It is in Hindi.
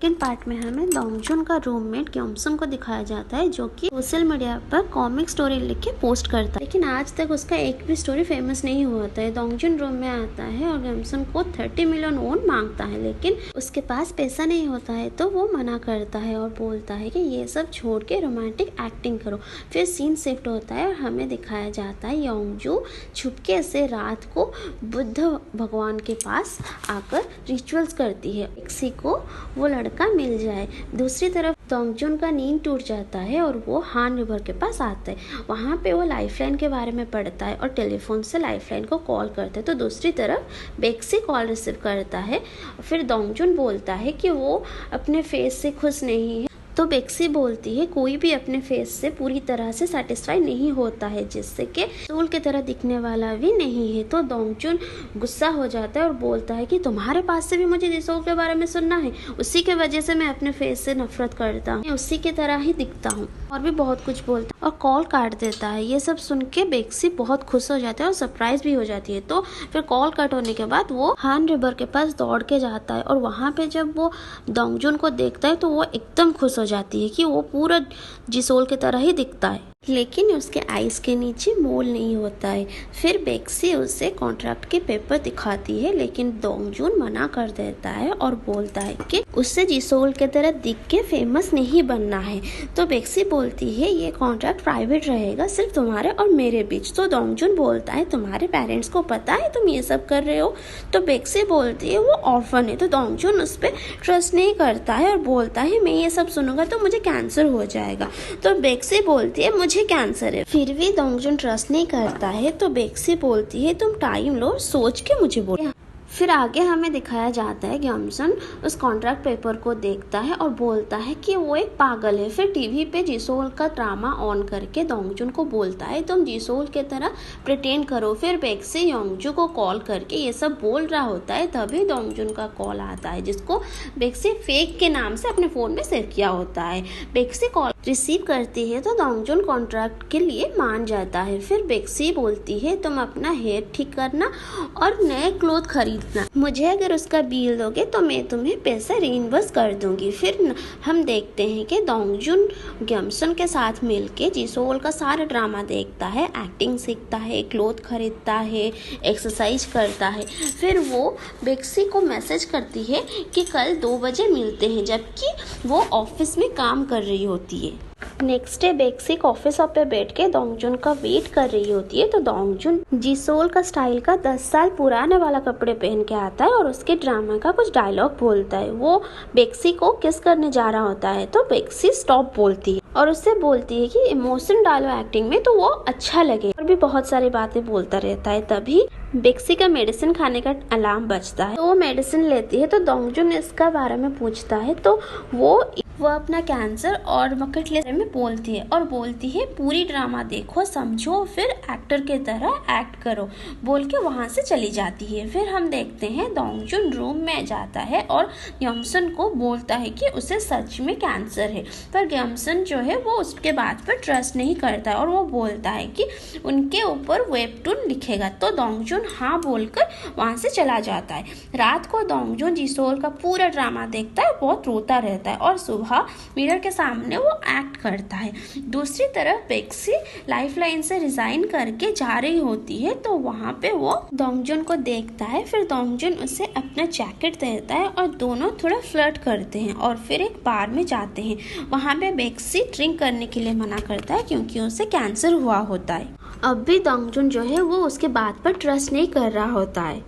सेकंड पार्ट में हमें दोंगजुन का रूममेट ग्योमसम को दिखाया जाता है जो कि सोशल मीडिया पर कॉमिक स्टोरी लिख के पोस्ट करता है, लेकिन आज तक उसका एक भी स्टोरी फेमस नहीं हुआ था। दोंगजुन रूम में आता है और ग्योमसम को 30 मिलियन वोन मांगता है, लेकिन उसके पास पैसा नहीं होता है तो वो मना करता है और बोलता है कि ये सब छोड़ के रोमांटिक एक्टिंग करो। फिर सीन शिफ्ट होता है और हमें दिखाया जाता है योंगजू छुपके से रात को बुद्ध भगवान के पास आकर रिचुअल्स करती है, किसी को वो लड़का मिल जाए। दूसरी तरफ दोंगजुन का नींद टूट जाता है और वो हान रिवर के पास आता है। वहाँ पे वो लाइफलाइन के बारे में पढ़ता है और टेलीफोन से लाइफलाइन को कॉल करता है। तो दूसरी तरफ बेक्सी कॉल रिसीव करता है। फिर दोंगजुन बोलता है कि वो अपने फेस से खुश नहीं है, तो बेक्सी बोलती है कोई भी अपने फेस से पूरी तरह से सेटिस्फाई नहीं होता है, जिससे कि सोल की तरह दिखने वाला भी नहीं है। तो दोंगजुन गुस्सा हो जाता है और बोलता है कि तुम्हारे पास से भी मुझे जिसोल के बारे में सुनना है, उसी के वजह से मैं अपने फेस से नफरत करता हूँ, मैं उसी की तरह ही दिखता हूँ, और भी बहुत कुछ बोलता है और कॉल काट देता है। ये सब सुन के बेक्सी बहुत खुश हो जाता है और सरप्राइज भी हो जाती है। तो फिर कॉल कट होने के बाद वो हान रिवर के पास दौड़ के जाता है और वहाँ पे जब वो दोंगजुन को देखता है तो वो एकदम खुश हो जाती है कि वो पूरा जिसोल की तरह ही दिखता है, लेकिन उसके आईज के नीचे मोल नहीं होता है। फिर बेक्सी उसे कॉन्ट्रैक्ट के पेपर दिखाती है, लेकिन दोंगजुन मना कर देता है और बोलता है कि उससे जिसोल की तरह दिख के फेमस नहीं बनना है। तो बेक्सी बोलती है ये कॉन्ट्रैक्ट प्राइवेट रहेगा, सिर्फ तुम्हारे और मेरे बीच। तो दोंगजुन बोलता है तुम्हारे पेरेंट्स को पता है तुम ये सब कर रहे हो? तो बेक्सी बोलती है वो ऑर्फन है। तो दोंगजुन उस पर ट्रस्ट नहीं करता है और बोलता है मैं ये सब सुनूंगा तो मुझे कैंसर हो जाएगा। तो बेक्सी बोलती है मुझे कैंसर है। फिर भी दोंगजुन ट्रस्ट नहीं करता है, तो बेक्सी बोलती है तुम टाइम लो, सोच के मुझे बोलो। फिर आगे हमें दिखाया जाता है ग्योमसन उस कॉन्ट्रैक्ट पेपर को देखता है और बोलता है कि वो एक पागल है। फिर टीवी पे जिसोल का ड्रामा ऑन करके दोंगजुन को बोलता है तुम जिसोल के तरह प्रिटेंड करो। फिर बेक्सी योंगजू को कॉल करके ये सब बोल रहा होता है, तभी दोंगजुन का कॉल आता है जिसको बेक्सी फेक के नाम से अपने फ़ोन में सेव किया होता है। बेक्सी कॉल रिसीव करती है तो दोंगजुन कॉन्ट्रैक्ट के लिए मान जाता है। फिर बेक्सी बोलती है तुम अपना हेयर ठीक करना और नए क्लोथ खरीद, मुझे अगर उसका बिल दोगे तो मैं तुम्हें पैसा रीइंबर्स कर दूंगी। फिर हम देखते हैं कि दोंगजुन ग्योमसन के साथ मिलके जिसोल का सारा ड्रामा देखता है, एक्टिंग सीखता है, क्लोथ खरीदता है, एक्सरसाइज करता है। फिर वो बेक्सी को मैसेज करती है कि कल 2 बजे मिलते हैं, जबकि वो ऑफिस में काम कर रही होती है। नेक्स्ट डे बेक्सी कॉफी शॉप पे बैठ के दोंगजुन का वेट कर रही होती है। तो दोंगजुन जिसोल का स्टाइल का 10 साल पुराने वाला कपड़े पहन के आता है और उसके ड्रामा का कुछ डायलॉग बोलता है। वो बेक्सी को किस करने जा रहा होता है, तो बेक्सी स्टॉप बोलती है और उससे बोलती है कि इमोशन डालो एक्टिंग में तो वो अच्छा लगे, और भी बहुत सारी बातें बोलता रहता है। तभी बेक्सी का मेडिसिन खाने का अलार्म बजता है, तो वो मेडिसिन लेती है। तो दोंगजुन इसका बारे में पूछता है तो वो अपना कैंसर और बकेट लिस्ट में बोलती है और बोलती है पूरी ड्रामा देखो, समझो, फिर एक्टर के तरह एक्ट करो, बोल के वहाँ से चली जाती है। फिर हम देखते हैं दोंगजुन रूम में जाता है और ग्योमसन को बोलता है कि उसे सच में कैंसर है, पर ग्योमसन जो है वो उसके बात पर ट्रस्ट नहीं करता है और वो बोलता है कि उनके ऊपर वेबटून लिखेगा। तो दोंगजुन हाँ बोलकर वहाँ से चला जाता है। रात को दोंगजुन जिसोल का पूरा ड्रामा देखता है, बहुत रोता रहता है और सुबह मिरर के सामने वो एक्ट करता है। दूसरी तरफ बेक्सी लाइफलाइन से रिजाइन करके जा रही होती है, तो वहाँ पे वो दोंगजुन को देखता है। फिर दोंगजुन उसे अपना जैकेट देता है और दोनों थोड़ा फ्लर्ट करते हैं और फिर एक बार में जाते हैं। वहाँ पे बेक्सी ड्रिंक करने के लिए मना करता है क्योंकि उसे कैंसर हुआ होता है। अब भी दोंगजुन जो है वो उसके बात पर ट्रस्ट नहीं कर रहा होता है।